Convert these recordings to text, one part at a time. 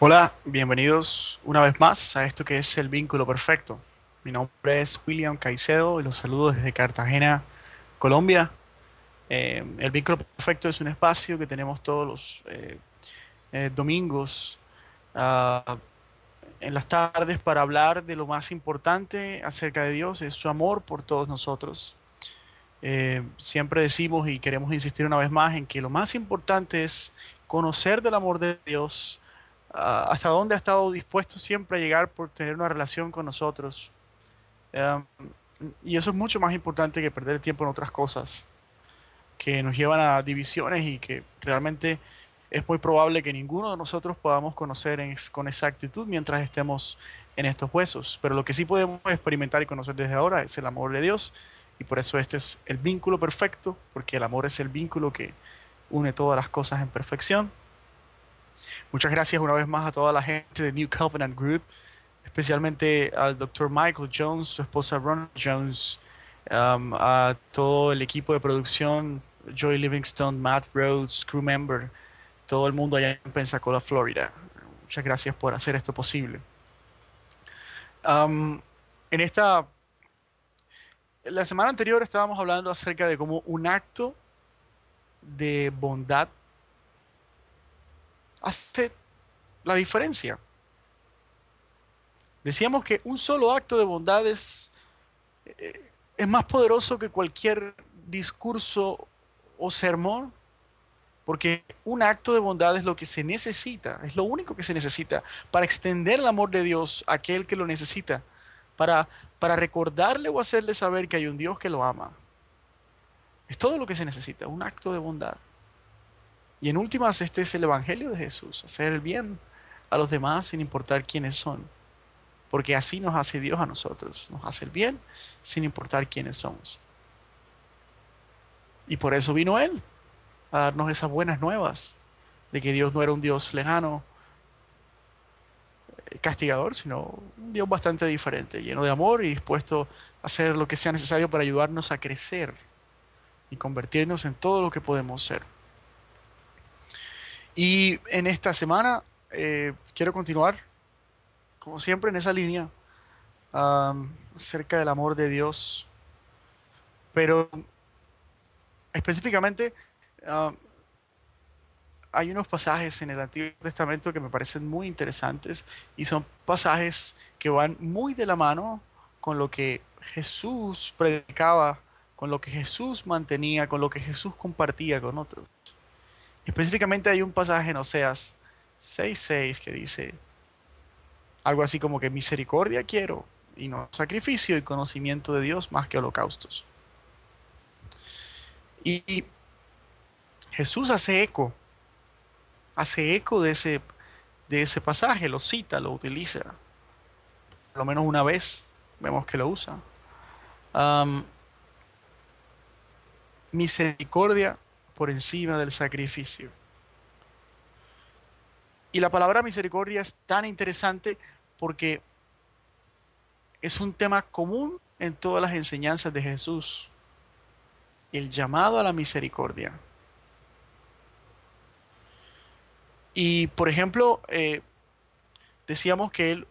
Hola, bienvenidos una vez más a esto que es el vínculo perfecto. Mi nombre es William Caicedo y los saludo desde Cartagena, Colombia. El vínculo perfecto es un espacio que tenemos todos los domingos ah, en las tardes para hablar de lo más importante acerca de Dios, es su amor por todos nosotros. Siempre decimos y queremos insistir una vez más en que lo más importante es conocer del amor de Dios, hasta dónde ha estado dispuesto siempre a llegar por tener una relación con nosotros. Um, y eso es mucho más importante que perder el tiempo en otras cosas que nos llevan a divisiones y que realmente es muy probable que ninguno de nosotros podamos conocer con exactitud mientras estemos en estos huesos. Pero lo que sí podemos experimentar y conocer desde ahora es el amor de Dios. Y por eso este es el vínculo perfecto, porque el amor es el vínculo que une todas las cosas en perfección. Muchas gracias una vez más a toda la gente de New Covenant Group, especialmente al doctor Michael Jones, su esposa Ron Jones, a todo el equipo de producción, Joy Livingston, Matt Rhodes, crew member, todo el mundo allá en Pensacola, Florida. Muchas gracias por hacer esto posible. Um, en la semana anterior estábamos hablando acerca de cómo un acto de bondad hace la diferencia. Decíamos que un solo acto de bondad es más poderoso que cualquier discurso o sermón, porque un acto de bondad es lo que se necesita, es lo único que se necesita para extender el amor de Dios a aquel que lo necesita, para, para recordarle o hacerle saber que hay un Dios que lo ama. Es todo lo que se necesita, un acto de bondad. Y en últimas, este es el Evangelio de Jesús, hacer el bien a los demás sin importar quiénes son, porque así nos hace Dios a nosotros, nos hace el bien sin importar quiénes somos. Y por eso vino Él, a darnos esas buenas nuevas de que Dios no era un Dios lejano, castigador, sino un Dios bastante diferente, lleno de amor y dispuesto a hacer lo que sea necesario para ayudarnos a crecer y convertirnos en todo lo que podemos ser. Y en esta semana quiero continuar, como siempre, en esa línea acerca del amor de Dios, pero específicamente um, hay unos pasajes en el Antiguo Testamento que me parecen muy interesantes y son pasajes que van muy de la mano con lo que Jesús predicaba, con lo que Jesús mantenía, con lo que Jesús compartía con otros. Específicamente hay un pasaje en Oseas 6:6 que dice algo así como que misericordia quiero y no sacrificio y conocimiento de Dios más que holocaustos. Y Jesús hace eco de ese pasaje, lo cita, lo utiliza. Por lo menos una vez vemos que lo usa. Am, Misericordia por encima del sacrificio. Y la palabra misericordia es tan interesante porque es un tema común en todas las enseñanzas de Jesús, el llamado a la misericordia. Y por ejemplo, decíamos que él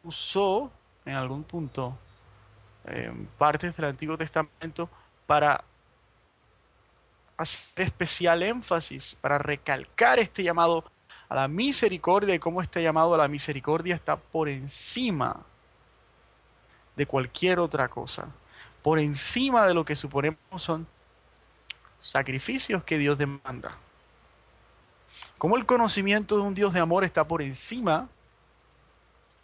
usó en algún punto partes del Antiguo Testamento para hacer especial énfasis, para recalcar este llamado a la misericordia y cómo este llamado a la misericordia está por encima de cualquier otra cosa, por encima de lo que suponemos son sacrificios que Dios demanda. Cómo el conocimiento de un Dios de amor está por encima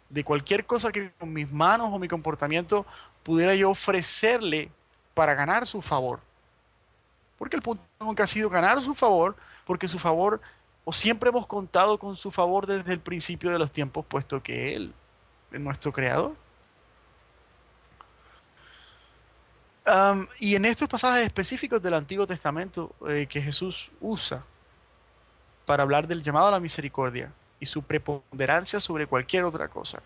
de cualquier cosa que con mis manos o mi comportamiento pudiera yo ofrecerle para ganar su favor. Porque el punto nunca ha sido ganar su favor, porque su favor, o siempre hemos contado con su favor desde el principio de los tiempos, puesto que Él es nuestro creador. Y en estos pasajes específicos del Antiguo Testamento que Jesús usa para hablar del llamado a la misericordia y su preponderancia sobre cualquier otra cosa,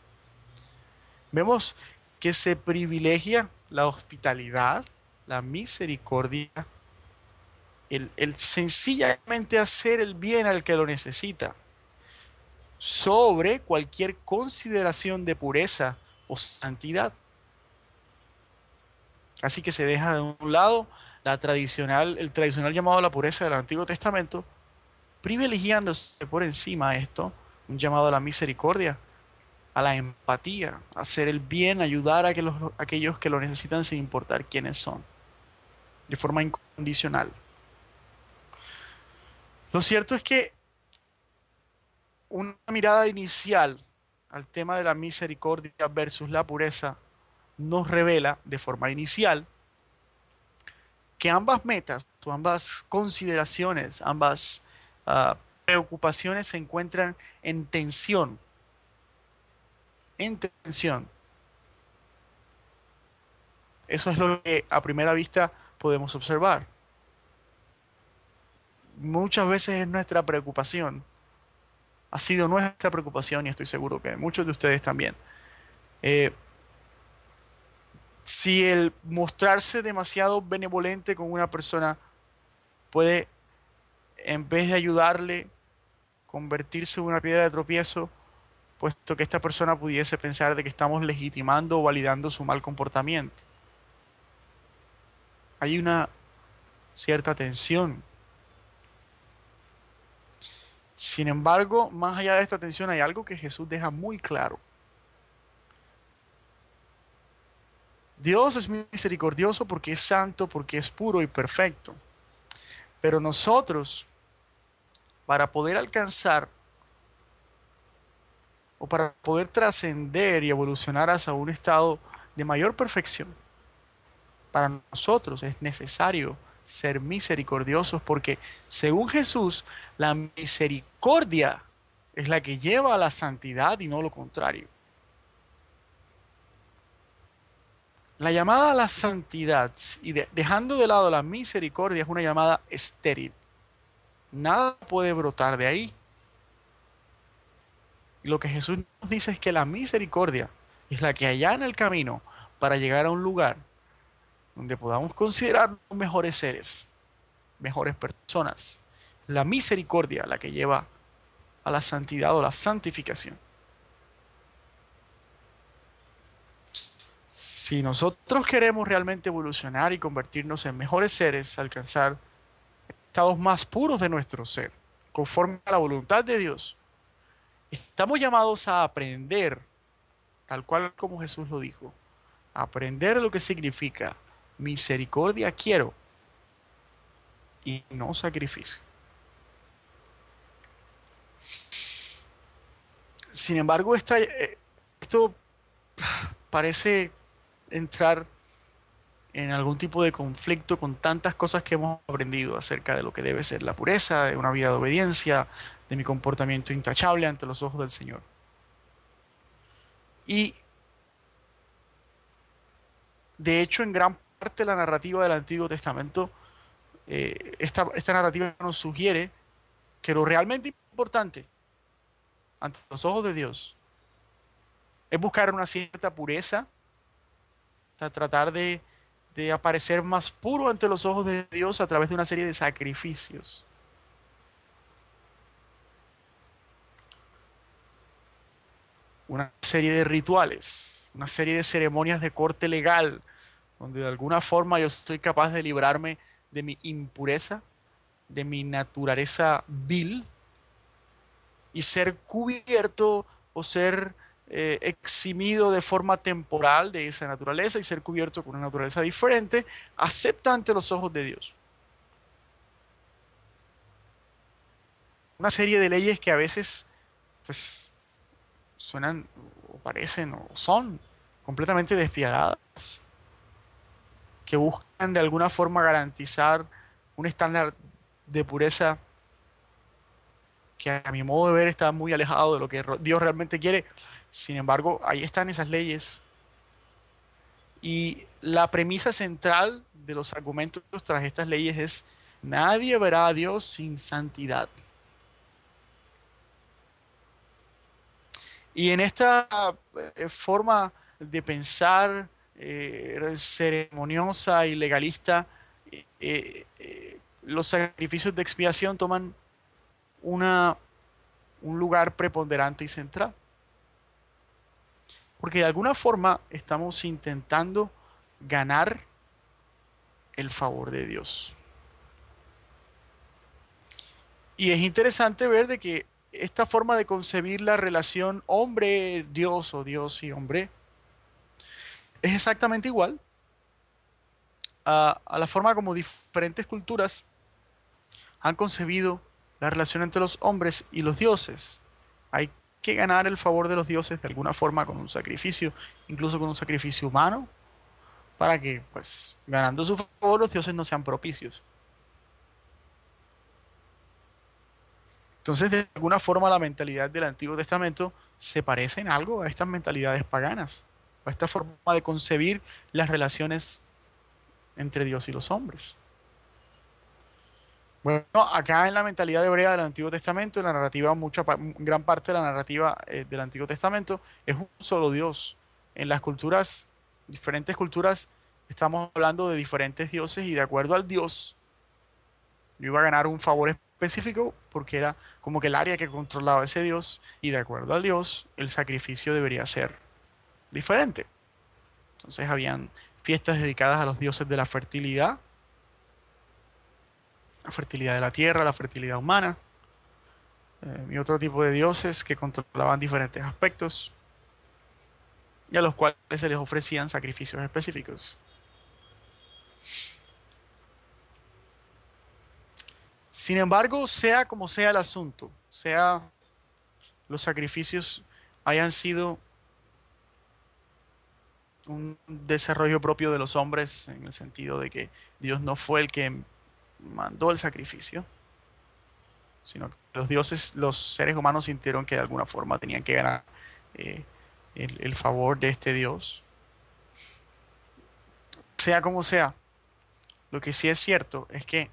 vemos que se privilegia la hospitalidad, la misericordia, el sencillamente hacer el bien al que lo necesita, sobre cualquier consideración de pureza o santidad. Así que se deja de un lado el tradicional llamado a la pureza del Antiguo Testamento, privilegiándose por encima de esto un llamado a la misericordia, a la empatía, a hacer el bien, ayudar a aquellos que lo necesitan sin importar quiénes son, de forma incondicional. Lo cierto es que una mirada inicial al tema de la misericordia versus la pureza nos revela de forma inicial que ambas metas o ambas consideraciones, ambas preocupaciones se encuentran en tensión, en tensión. Eso es lo que a primera vista podemos observar. Muchas veces es nuestra preocupación, ha sido nuestra preocupación y estoy seguro que muchos de ustedes también. Eh, si el mostrarse demasiado benevolente con una persona puede, en vez de ayudarle, convertirse en una piedra de tropiezo, puesto que esta persona pudiese pensar de que estamos legitimando o validando su mal comportamiento. Hay una cierta tensión. Sin embargo, más allá de esta tensión hay algo que Jesús deja muy claro. Dios es misericordioso porque es santo, porque es puro y perfecto. Pero nosotros, para poder alcanzar o para poder trascender y evolucionar hacia un estado de mayor perfección, para nosotros es necesario ser misericordiosos porque, según Jesús, la misericordia es la que lleva a la santidad y no lo contrario. La llamada a la santidad y dejando de lado la misericordia es una llamada estéril. Nada puede brotar de ahí. Y lo que Jesús nos dice es que la misericordia es la que allana el camino para llegar a un lugar donde podamos considerarnos mejores seres, mejores personas. La misericordia la que lleva a la santidad o la santificación. Si nosotros queremos realmente evolucionar y convertirnos en mejores seres, alcanzar estados más puros de nuestro ser, conforme a la voluntad de Dios, estamos llamados a aprender, tal cual como Jesús lo dijo, a aprender lo que significa misericordia quiero y no sacrificio. Sin embargo, esto parece entrar en algún tipo de conflicto con tantas cosas que hemos aprendido acerca de lo que debe ser la pureza, de una vida de obediencia, de mi comportamiento intachable ante los ojos del Señor. Y de hecho, en gran parte de la narrativa del Antiguo Testamento, esta narrativa nos sugiere que lo realmente importante ante los ojos de Dios es buscar una cierta pureza, o sea, tratar de aparecer más puro ante los ojos de Dios a través de una serie de sacrificios. Una serie de rituales, una serie de ceremonias de corte legal, donde de alguna forma yo soy capaz de librarme de mi impureza, de mi naturaleza vil y ser cubierto o ser eximido de forma temporal de esa naturaleza y ser cubierto con una naturaleza diferente, acepta ante los ojos de Dios. Una serie de leyes que a veces pues suenan o parecen o son completamente despiadadas, que buscan de alguna forma garantizar un estándar de pureza que a mi modo de ver está muy alejado de lo que Dios realmente quiere. Sin embargo, ahí están esas leyes. Y la premisa central de los argumentos tras estas leyes es: nadie verá a Dios sin santidad. Y en esta forma de pensar ceremoniosa y legalista, los sacrificios de expiación toman una, un lugar preponderante y central. Porque de alguna forma estamos intentando ganar el favor de Dios. Y es interesante ver de que esta forma de concebir la relación hombre-Dios o Dios y hombre es exactamente igual a la forma como diferentes culturas han concebido la relación entre los hombres y los dioses. Hay que ganar el favor de los dioses de alguna forma con un sacrificio, incluso con un sacrificio humano, para que, pues, ganando su favor, los dioses no sean propicios. Entonces, de alguna forma, la mentalidad del Antiguo Testamento se parece en algo a estas mentalidades paganas, a esta forma de concebir las relaciones entre Dios y los hombres. Bueno, acá en la mentalidad hebrea del Antiguo Testamento, en la narrativa, gran parte de la narrativa del Antiguo Testamento es un solo Dios. En las culturas, diferentes culturas, estamos hablando de diferentes dioses y de acuerdo al Dios, yo iba a ganar un favor específico porque era como que el área que controlaba ese Dios y de acuerdo al Dios, el sacrificio debería ser diferente. Entonces habían fiestas dedicadas a los dioses de la fertilidad de la tierra, la fertilidad humana, y otro tipo de dioses que controlaban diferentes aspectos y a los cuales se les ofrecían sacrificios específicos. Sin embargo, sea como sea el asunto, sea los sacrificios hayan sido un desarrollo propio de los hombres en el sentido de que Dios no fue el que mandó el sacrificio, sino que los dioses, los seres humanos sintieron que de alguna forma tenían que ganar eh, el favor de este Dios. Sea como sea, lo que sí es cierto es que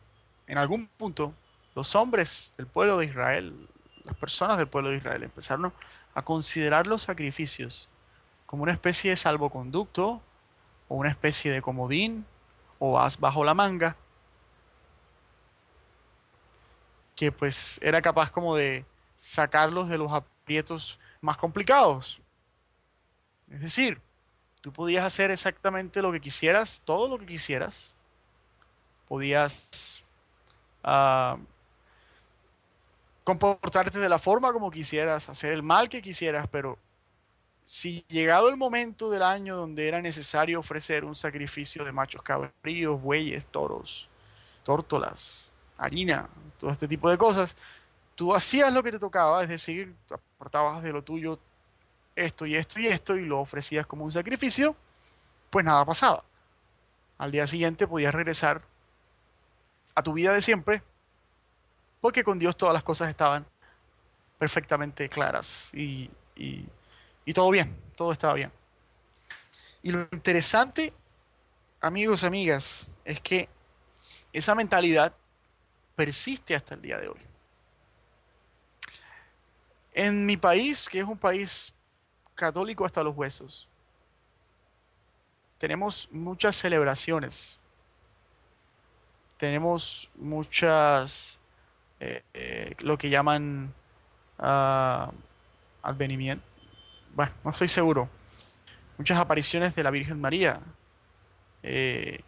en algún punto los hombres del pueblo de Israel, las personas del pueblo de Israel, empezaron a considerar los sacrificios como una especie de salvoconducto o una especie de comodín o as bajo la manga que pues era capaz como de sacarlos de los aprietos más complicados. Es decir, tú podías hacer exactamente lo que quisieras, todo lo que quisieras. Podías ah, comportarte de la forma como quisieras, hacer el mal que quisieras, pero si llegado el momento del año donde era necesario ofrecer un sacrificio de machos cabríos, bueyes, toros, tórtolas, harina, todo este tipo de cosas, tú hacías lo que te tocaba, es decir, apartabas de lo tuyo esto y esto y esto y lo ofrecías como un sacrificio, pues nada pasaba. Al día siguiente podías regresar a tu vida de siempre, porque con Dios todas las cosas estaban perfectamente claras y todo bien, todo estaba bien. Y lo interesante, amigos, amigas, es que esa mentalidad persiste hasta el día de hoy. En mi país, que es un país católico hasta los huesos, tenemos muchas celebraciones, tenemos muchas, lo que llaman ah, advenimiento, bueno, no estoy seguro, muchas apariciones de la Virgen María, eh,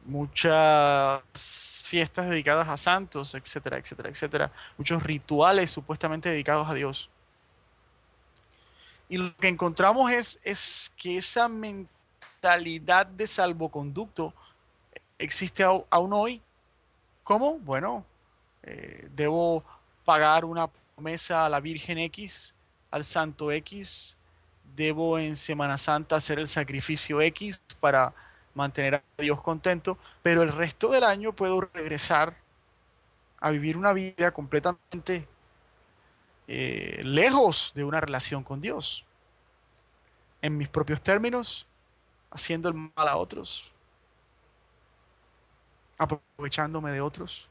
muchas fiestas dedicadas a santos, etcétera, etcétera, etcétera, muchos rituales supuestamente dedicados a Dios. Y lo que encontramos es que esa mentalidad de salvoconducto existe aún hoy. ¿Cómo? Bueno, debo pagar una promesa a la Virgen X, al Santo X, debo en Semana Santa hacer el sacrificio X para mantener a Dios contento, pero el resto del año puedo regresar a vivir una vida completamente lejos de una relación con Dios, en mis propios términos, haciendo el mal a otros, aprovechándome de otros,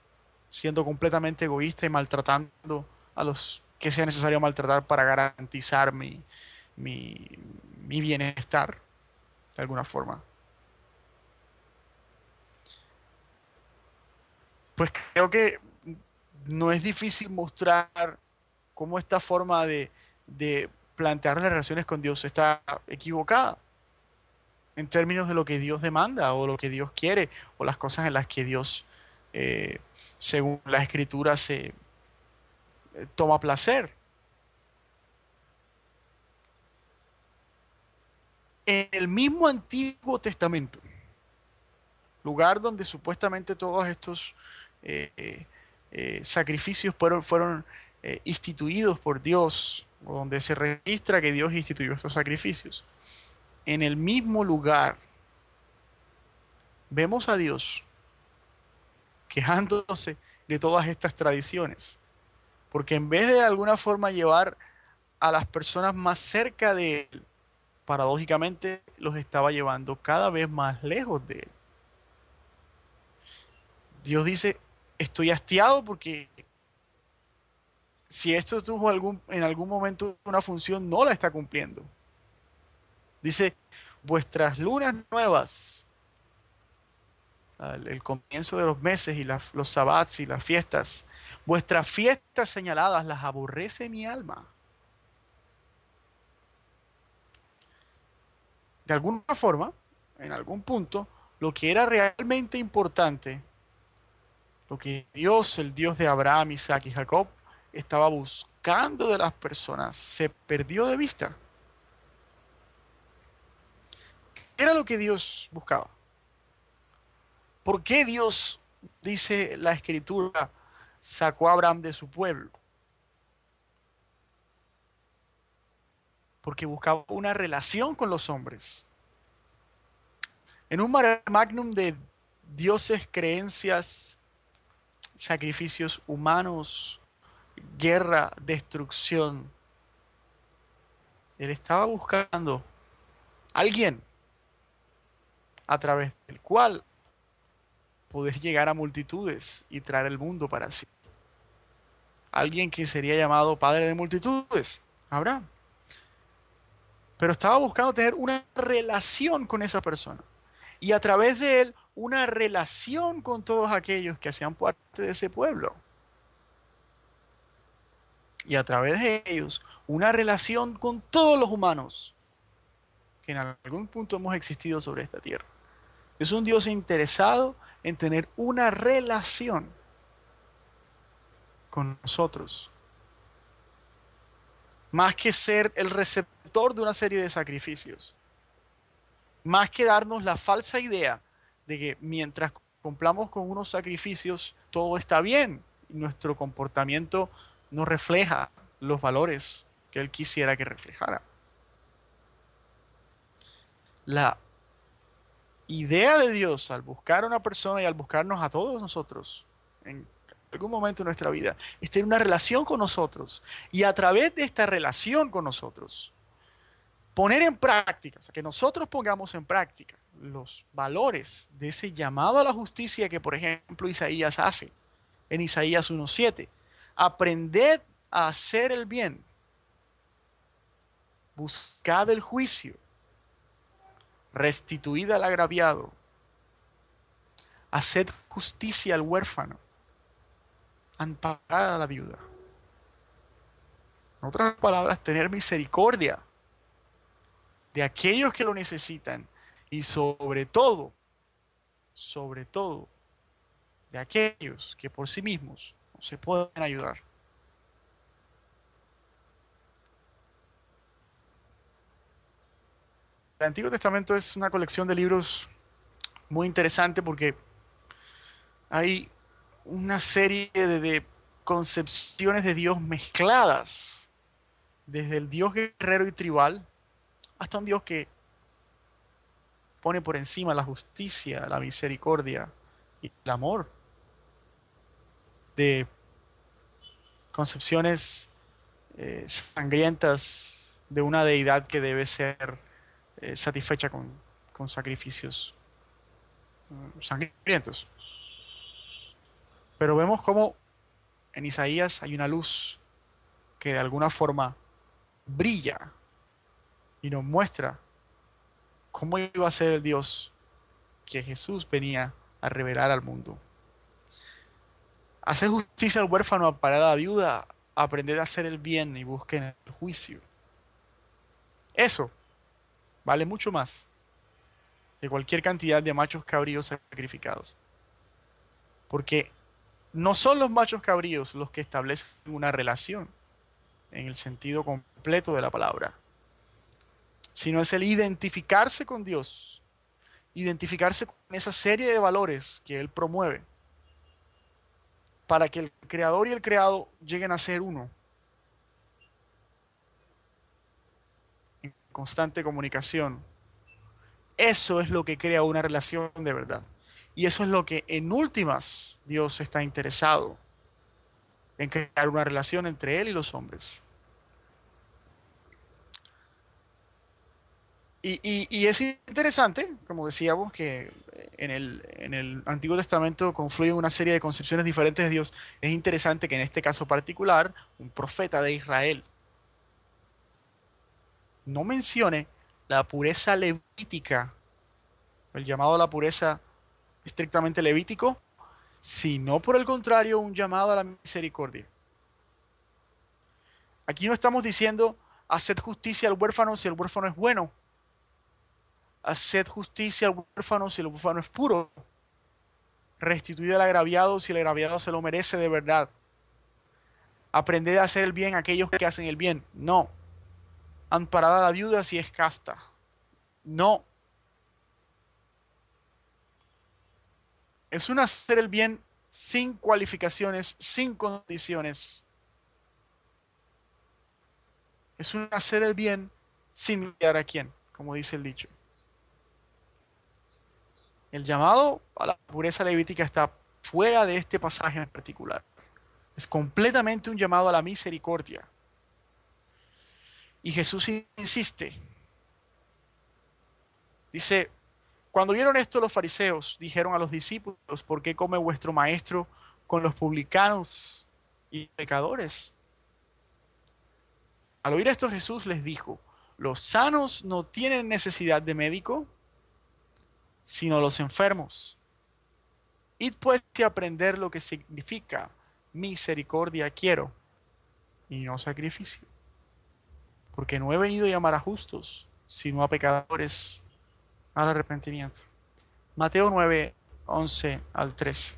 siendo completamente egoísta y maltratando a los que sea necesario maltratar para garantizar mi, mi bienestar, de alguna forma. Pues creo que no es difícil mostrar cómo esta forma de plantear las relaciones con Dios está equivocada en términos de lo que Dios demanda o lo que Dios quiere o las cosas en las que Dios, eh, según la Escritura, se toma placer. En el mismo Antiguo Testamento, lugar donde supuestamente todos estos eh, sacrificios fueron instituidos por Dios, o donde se registra que Dios instituyó estos sacrificios. En el mismo lugar vemos a Dios quejándose de todas estas tradiciones, porque en vez de alguna forma llevar a las personas más cerca de Él, paradójicamente los estaba llevando cada vez más lejos de Él. Dios dice, estoy hastiado porque si esto tuvo en algún momento una función, no la está cumpliendo. Dice, vuestras lunas nuevas, el comienzo de los meses y los sabbats y las fiestas, vuestras fiestas señaladas las aborrece mi alma. De alguna forma, en algún punto, lo que era realmente importante, lo que Dios, el Dios de Abraham, Isaac y Jacob, estaba buscando de las personas, se perdió de vista. ¿Qué era lo que Dios buscaba? ¿Por qué Dios, dice la Escritura, sacó a Abraham de su pueblo? Porque buscaba una relación con los hombres. En un mare magnum de dioses, creencias, sacrificios humanos, guerra, destrucción, él estaba buscando a alguien a través del cual poder llegar a multitudes y traer el mundo para sí. Alguien que sería llamado padre de multitudes, Abraham. Pero estaba buscando tener una relación con esa persona. Y a través de él, una relación con todos aquellos que hacían parte de ese pueblo. Y a través de ellos, una relación con todos los humanos que en algún punto hemos existido sobre esta tierra. Es un Dios interesado en tener una relación con nosotros. Más que ser el receptor de una serie de sacrificios. Más que darnos la falsa idea de que mientras cumplamos con unos sacrificios, todo está bien. Y nuestro comportamiento no refleja los valores que Él quisiera que reflejara. La idea de Dios al buscar a una persona y al buscarnos a todos nosotros en algún momento de nuestra vida es tener una relación con nosotros y a través de esta relación con nosotros poner en práctica, o sea, que nosotros pongamos en práctica los valores de ese llamado a la justicia que por ejemplo Isaías hace en Isaías 1:7. Aprended a hacer el bien, buscad el juicio, restituid al agraviado, haced justicia al huérfano, amparar a la viuda. En otras palabras, tener misericordia de aquellos que lo necesitan y sobre todo, de aquellos que por sí mismos no se pueden ayudar. El Antiguo Testamento es una colección de libros muy interesante porque hay una serie de concepciones de Dios mezcladas, desde el Dios guerrero y tribal hasta un Dios que pone por encima la justicia, la misericordia y el amor, de concepciones sangrientas de una deidad que debe ser satisfecha con sacrificios sangrientos. Pero vemos cómo en Isaías hay una luz que de alguna forma brilla y nos muestra cómo iba a ser el Dios que Jesús venía a revelar al mundo. Hacer justicia al huérfano, amparar a la viuda, aprended a hacer el bien y busquen el juicio. Eso vale mucho más de cualquier cantidad de machos cabríos sacrificados. Porque no son los machos cabríos los que establecen una relación en el sentido completo de la palabra, sino es el identificarse con Dios, identificarse con esa serie de valores que Él promueve para que el creador y el creado lleguen a ser uno, en constante comunicación. Eso es lo que crea una relación de verdad. Y eso es lo que en últimas Dios está interesado en crear una relación entre Él y los hombres. Y es interesante, como decíamos, que en el Antiguo Testamento confluyen una serie de concepciones diferentes de Dios. Es interesante que en este caso particular, un profeta de Israel no mencione la pureza levítica, el llamado a la pureza estrictamente levítico, sino por el contrario, un llamado a la misericordia. Aquí no estamos diciendo haced justicia al huérfano si el huérfano es bueno, haced justicia al huérfano si el huérfano es puro, restituid al agraviado si el agraviado se lo merece de verdad. Aprended a hacer el bien a aquellos que hacen el bien. No. Amparad a la viuda si es casta. No. Es un hacer el bien sin cualificaciones, sin condiciones. Es un hacer el bien sin mirar a quién, como dice el dicho. El llamado a la pureza levítica está fuera de este pasaje en particular. Es completamente un llamado a la misericordia. Y Jesús insiste. Dice, cuando vieron esto los fariseos, dijeron a los discípulos, ¿por qué come vuestro maestro con los publicanos y pecadores? Al oír esto Jesús les dijo, los sanos no tienen necesidad de médico, sino los enfermos. Id pues y aprender lo que significa misericordia quiero y no sacrificio. Porque no he venido a llamar a justos, sino a pecadores al arrepentimiento. Mateo 9, 11 al 13.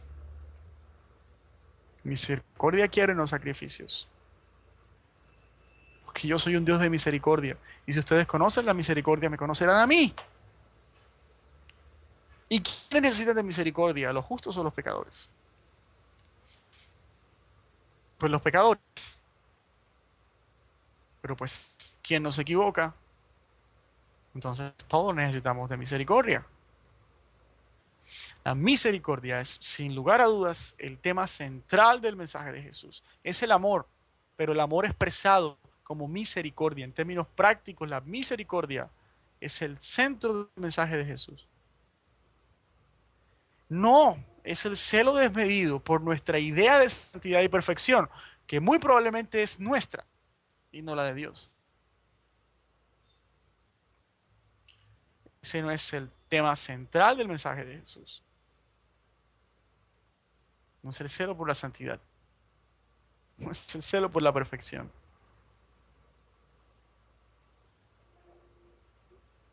Misericordia quiero y no sacrificios. Porque yo soy un Dios de misericordia. Y si ustedes conocen la misericordia, me conocerán a mí. ¿Y quiénes necesitan de misericordia? ¿Los justos o los pecadores? Pues los pecadores. Pero pues, ¿quién no se equivoca? Entonces todos necesitamos de misericordia. La misericordia es, sin lugar a dudas, el tema central del mensaje de Jesús. Es el amor, pero el amor expresado como misericordia. En términos prácticos, la misericordia es el centro del mensaje de Jesús. No, es el celo desmedido por nuestra idea de santidad y perfección, que muy probablemente es nuestra y no la de Dios. Ese no es el tema central del mensaje de Jesús. No es el celo por la santidad. No es el celo por la perfección.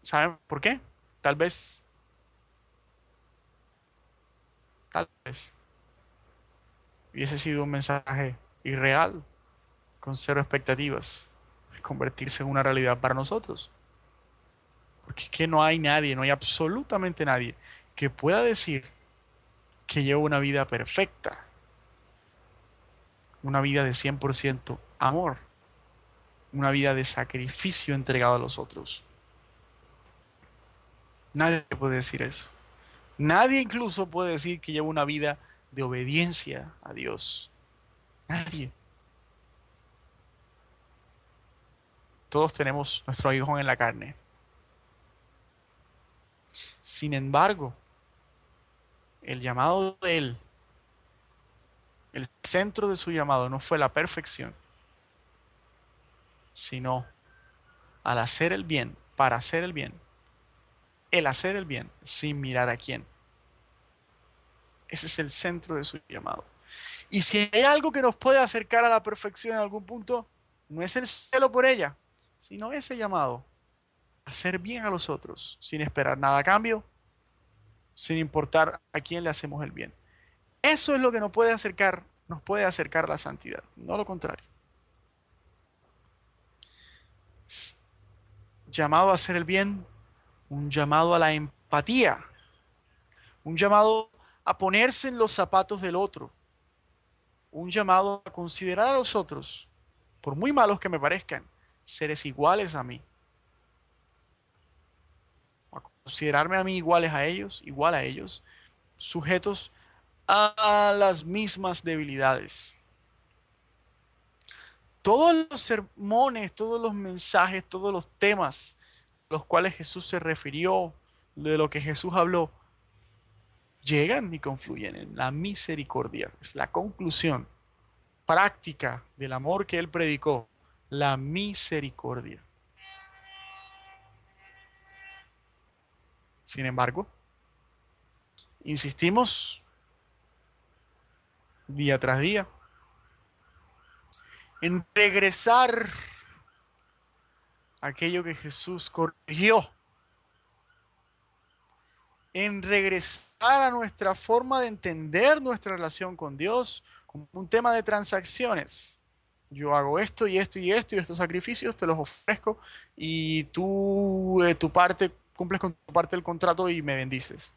¿Saben por qué? Tal vez, tal vez hubiese sido un mensaje irreal, con cero expectativas, de convertirse en una realidad para nosotros. Porque es que no hay nadie, no hay absolutamente nadie que pueda decir que lleva una vida perfecta, una vida de 100% amor, una vida de sacrificio entregado a los otros. Nadie puede decir eso. Nadie incluso puede decir que lleva una vida de obediencia a Dios. Nadie. Todos tenemos nuestro aguijón en la carne. Sin embargo, el llamado de Él, el centro de su llamado no fue la perfección, sino al hacer el bien, para hacer el bien, el hacer el bien sin mirar a quién. Ese es el centro de su llamado. Y si hay algo que nos puede acercar a la perfección en algún punto, no es el celo por ella, sino ese llamado a hacer bien a los otros, sin esperar nada a cambio, sin importar a quién le hacemos el bien. Eso es lo que nos puede acercar a la santidad, no lo contrario. Es llamado a hacer el bien, un llamado a la empatía, un llamado a ponerse en los zapatos del otro, un llamado a considerar a los otros, por muy malos que me parezcan, seres iguales a mí, a considerarme a mí igual a ellos, sujetos a las mismas debilidades. Todos los sermones, todos los mensajes, todos los temas a los cuales Jesús se refirió, de lo que Jesús habló, llegan y confluyen en la misericordia. Es la conclusión práctica del amor que él predicó, la misericordia. Sin embargo, insistimos día tras día en regresar a aquello que Jesús corrigió, en regresar a nuestra forma de entender nuestra relación con Dios como un tema de transacciones. Yo hago esto y esto y esto y estos sacrificios te los ofrezco y tú tu parte cumples con tu parte del contrato y me bendices.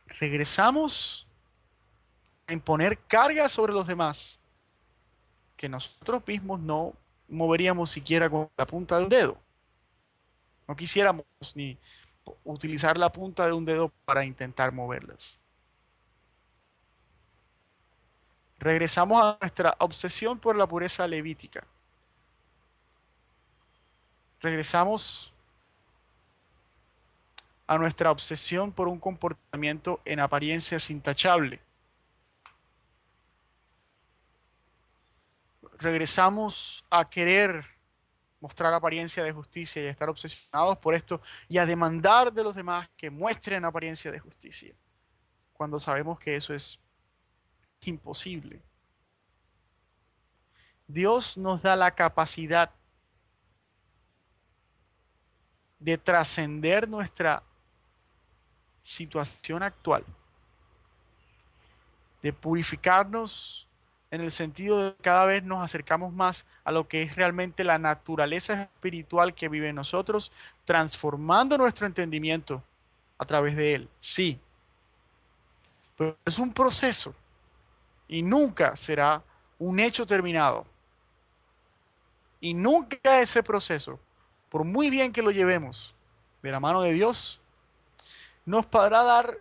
Regresamos a imponer cargas sobre los demás que nosotros mismos no moveríamos siquiera con la punta del dedo. No quisiéramos ni utilizar la punta de un dedo para intentar moverlas. Regresamos a nuestra obsesión por la pureza levítica. Regresamos a nuestra obsesión por un comportamiento en apariencia intachable. Regresamos a querer mostrar apariencia de justicia y a estar obsesionados por esto y a demandar de los demás que muestren apariencia de justicia, cuando sabemos que eso es imposible. Dios nos da la capacidad de trascender nuestra situación actual, de purificarnos en el sentido de que cada vez nos acercamos más a lo que es realmente la naturaleza espiritual que vive en nosotros, transformando nuestro entendimiento a través de él. Sí, pero es un proceso y nunca será un hecho terminado. Y nunca ese proceso, por muy bien que lo llevemos de la mano de Dios, nos podrá dar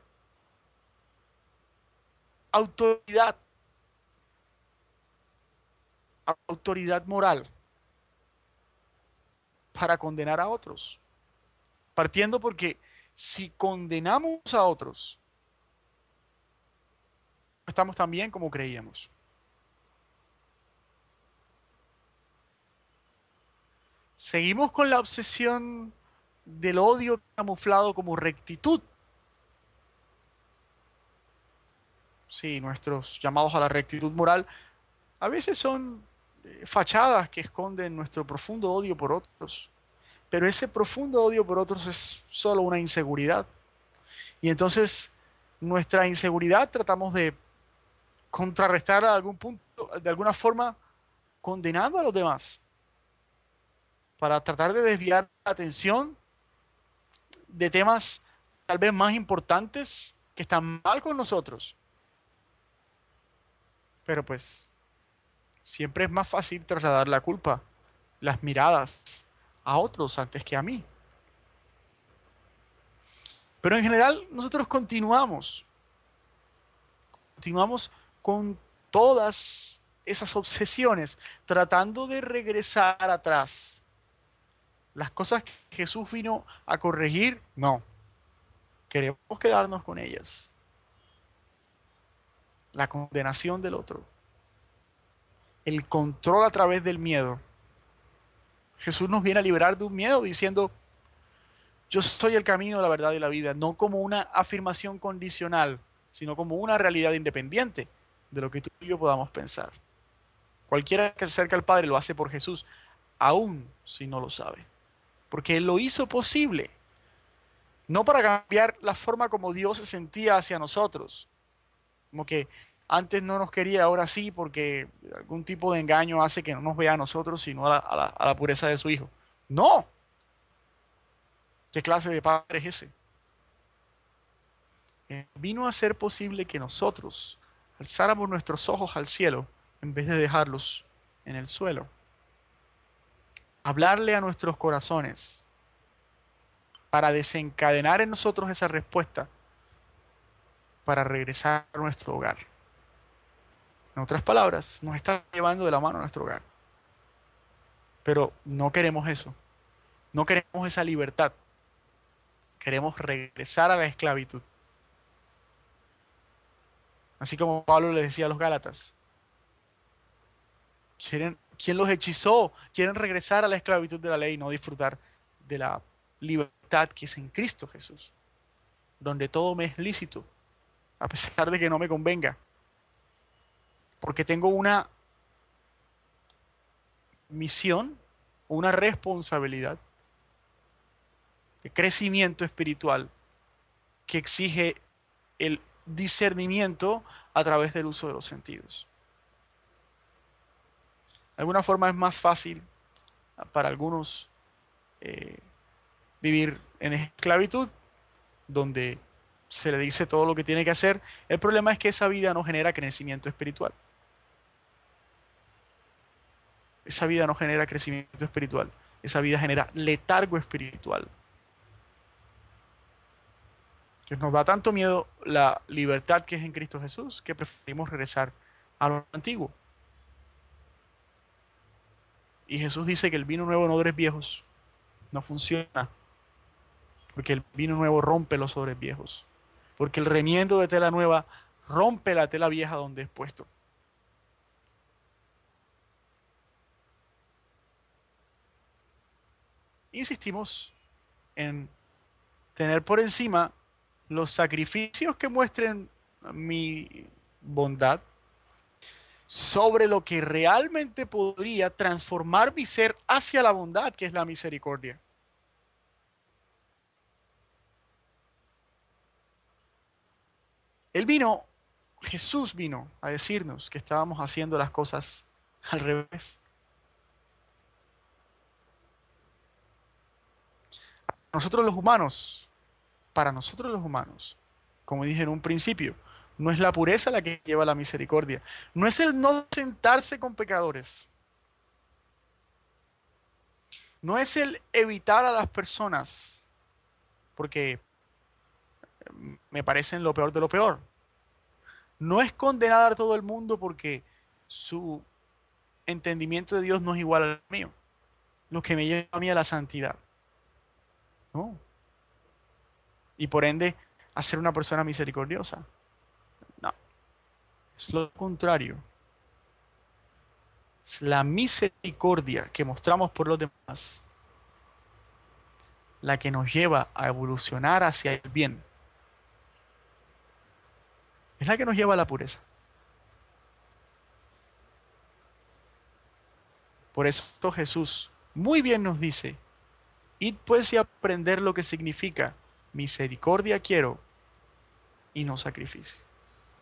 autoridad, autoridad moral para condenar a otros. Partiendo porque si condenamos a otros, estamos tan bien como creíamos. Seguimos con la obsesión del odio camuflado como rectitud. Sí, nuestros llamados a la rectitud moral a veces son fachadas que esconden nuestro profundo odio por otros. Pero ese profundo odio por otros es solo una inseguridad. Y entonces nuestra inseguridad tratamos de contrarrestar a algún punto, de alguna forma, condenando a los demás, para tratar de desviar la atención de temas tal vez más importantes que están mal con nosotros. Pero pues siempre es más fácil trasladar la culpa, las miradas a otros antes que a mí. Pero en general nosotros continuamos con todas esas obsesiones, tratando de regresar atrás. Las cosas que Jesús vino a corregir, no. Queremos quedarnos con ellas. La condenación del otro. El control a través del miedo. Jesús nos viene a liberar de un miedo diciendo, Yo soy el camino, la verdad y la vida, no como una afirmación condicional, sino como una realidad independiente de lo que tú y yo podamos pensar. Cualquiera que se acerca al Padre lo hace por Jesús, aun si no lo sabe, porque Él lo hizo posible, no para cambiar la forma como Dios se sentía hacia nosotros, como que antes no nos quería, ahora sí, porque algún tipo de engaño hace que no nos vea a nosotros, sino a la pureza de su Hijo. No, ¿qué clase de Padre es ese? Vino a ser posible que nosotros alzáramos nuestros ojos al cielo en vez de dejarlos en el suelo. Hablarle a nuestros corazones para desencadenar en nosotros esa respuesta para regresar a nuestro hogar. En otras palabras, nos está llevando de la mano a nuestro hogar. Pero no queremos eso. No queremos esa libertad. Queremos regresar a la esclavitud. Así como Pablo le decía a los Gálatas. ¿Quién los hechizó? Quieren regresar a la esclavitud de la ley y no disfrutar de la libertad que es en Cristo Jesús, donde todo me es lícito, a pesar de que no me convenga, porque tengo una misión, una responsabilidad de crecimiento espiritual que exige el discernimiento a través del uso de los sentidos. De alguna forma es más fácil para algunos eh, vivir en esclavitud, donde se le dice todo lo que tiene que hacer. El problema es que esa vida no genera crecimiento espiritual. Esa vida no genera crecimiento espiritual. Esa vida genera letargo espiritual. Que nos da tanto miedo la libertad que es en Cristo Jesús que preferimos regresar a lo antiguo. Y Jesús dice que el vino nuevo en odres viejos no funciona, porque el vino nuevo rompe los odres viejos, porque el remiendo de tela nueva rompe la tela vieja donde es puesto. Insistimos en tener por encima los sacrificios que muestren mi bondad sobre lo que realmente podría transformar mi ser hacia la bondad, que es la misericordia. Él vino, Jesús vino a decirnos que estábamos haciendo las cosas al revés. Nosotros los humanos, para nosotros los humanos, como dije en un principio, no es la pureza la que lleva a la misericordia, no es el no sentarse con pecadores, no es el evitar a las personas, porque me parecen lo peor de lo peor. No es condenar a todo el mundo porque su entendimiento de Dios no es igual al mío, lo que me lleva a mí a la santidad. No. Y por ende, a ser una persona misericordiosa. No, es lo contrario. Es la misericordia que mostramos por los demás la que nos lleva a evolucionar hacia el bien. Es la que nos lleva a la pureza. Por eso Jesús muy bien nos dice, id pues y aprender lo que significa misericordia quiero y no sacrificio.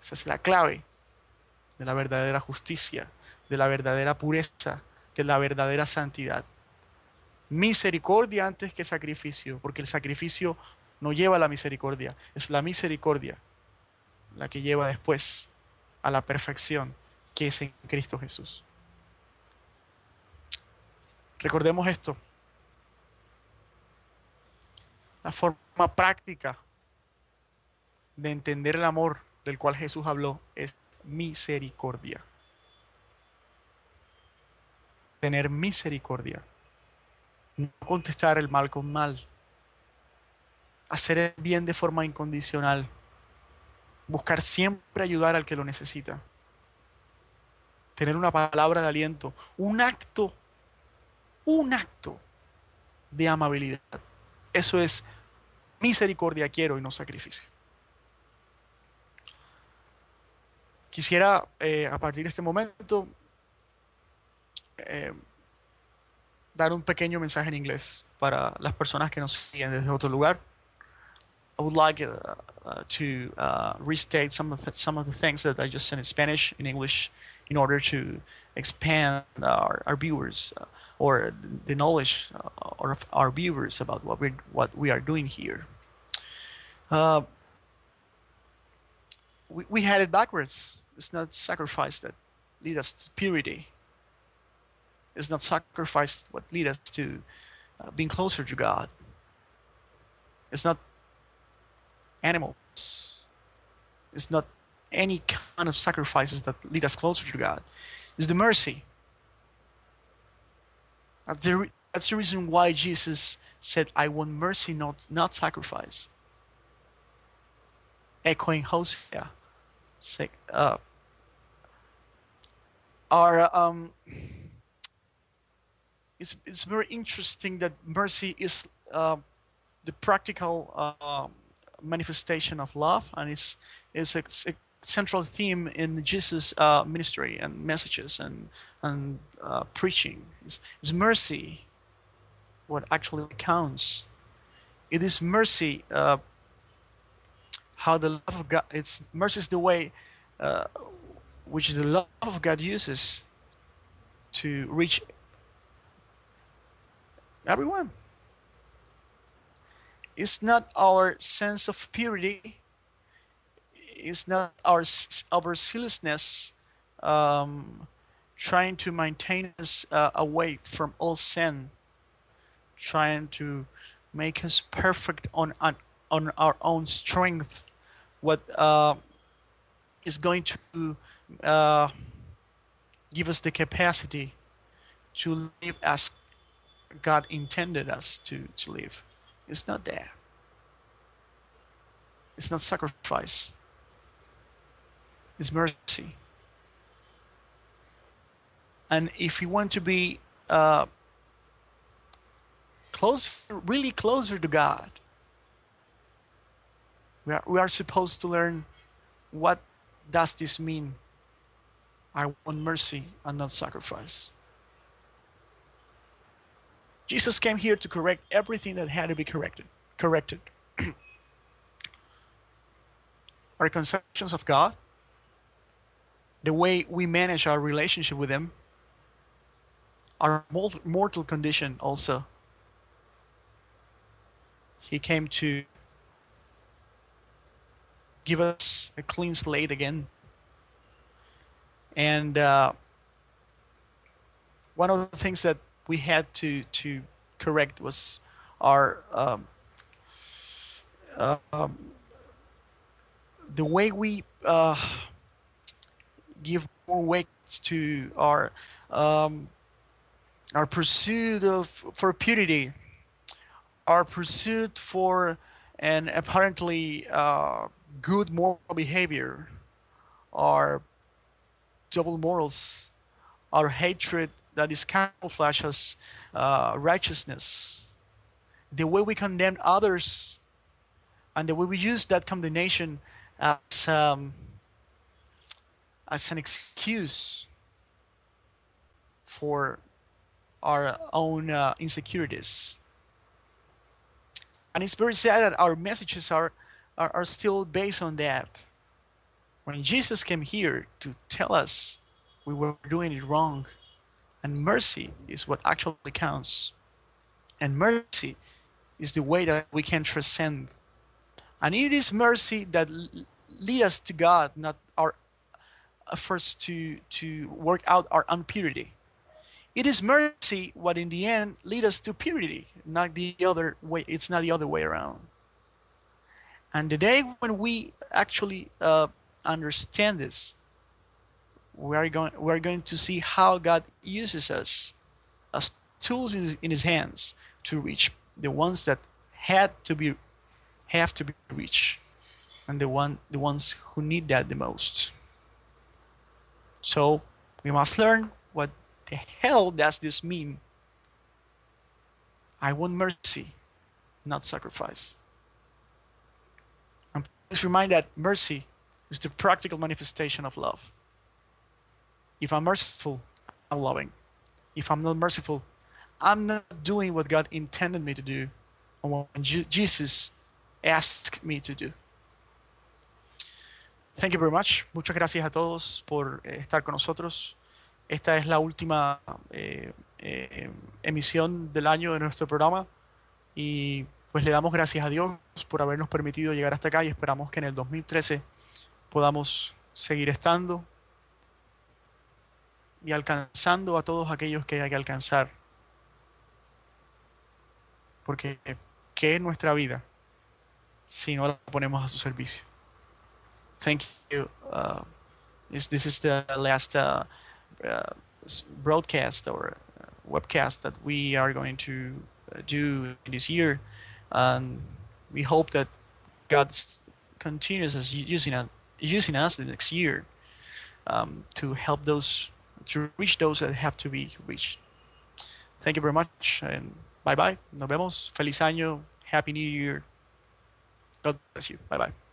Esa es la clave de la verdadera justicia, de la verdadera pureza, de la verdadera santidad. Misericordia antes que sacrificio, porque el sacrificio no lleva a la misericordia, es la misericordia la que lleva después a la perfección que es en Cristo Jesús. Recordemos esto, la forma práctica de entender el amor del cual Jesús habló es misericordia. Tener misericordia, no contestar el mal con mal, hacer el bien de forma incondicional, buscar siempre ayudar al que lo necesita, tener una palabra de aliento, un acto de amabilidad. Eso es Misericordia quiero y no sacrificio. Quisiera, a partir de este momento, eh, dar un pequeño mensaje en inglés para las personas que nos siguen desde otro lugar. I would like to restate some of the things that I just said in Spanish in English in order to expand our viewers or the knowledge of our viewers about what we are doing here. Uh, we had it backwards. It's not sacrifice that lead us to purity. It's not sacrifice what lead us to being closer to God. It's not animals. It's not any kind of sacrifices that lead us closer to God. It's the mercy. That's the reason why Jesus said, I want mercy, not sacrifice. Echoing Hosea. It's very interesting that mercy is the practical manifestation of love, and it's a central theme in Jesus' ministry and messages and preaching. It's mercy what actually counts. It is mercy. How the love of God. It's mercy is the way which the love of God uses to reach everyone. It's not our sense of purity. It's not our zealousness trying to maintain us away from all sin, trying to make us perfect on our own strength. What is going to give us the capacity to live as God intended us to live. It's not that. It's not sacrifice. It's mercy. And if you want to be really closer to God, we are supposed to learn what does this mean. I want mercy and not sacrifice. Jesus came here to correct everything that had to be corrected. Our conceptions of God, the way we manage our relationship with Him, our mortal condition also. He came to give us a clean slate again. And one of the things that we had to correct was our the way we give more weight to our pursuit for purity, our pursuit for an apparently good moral behavior, our double morals, our hatred that is camouflaged as righteousness, the way we condemn others, and the way we use that condemnation as an excuse for our own insecurities. And it's very sad that our messages are still based on that. When Jesus came here to tell us we were doing it wrong, and mercy is what actually counts. And mercy is the way that we can transcend. And it is mercy that lead us to God, not our efforts to work out our impurity. It is mercy what in the end lead us to purity, not the other way. It's not the other way around. And the day when we actually understand this, we are going to see how God uses us as tools in His hands to reach the ones that have to be reached, and the ones who need that the most. So we must learn what the hell does this mean. I want mercy, not sacrifice. Let's remind that mercy is the practical manifestation of love. If I'm merciful, I'm loving. If I'm not merciful, I'm not doing what God intended me to do and what Jesus asked me to do. Thank you very much. Muchas gracias a todos por estar con nosotros. Esta es la última emisión del año de nuestro programa y pues le damos gracias a Dios por habernos permitido llegar hasta acá y esperamos que en el 2013 podamos seguir estando y alcanzando a todos aquellos que hay que alcanzar. Porque ¿qué es nuestra vida si no la ponemos a su servicio? Thank you. This is the last broadcast or webcast that we are going to do in this year. And we hope that God continues as using us the next year to help those, to reach those that have to be reached. Thank you very much and bye bye. Nos vemos. Feliz año. Happy New Year. God bless you. Bye bye.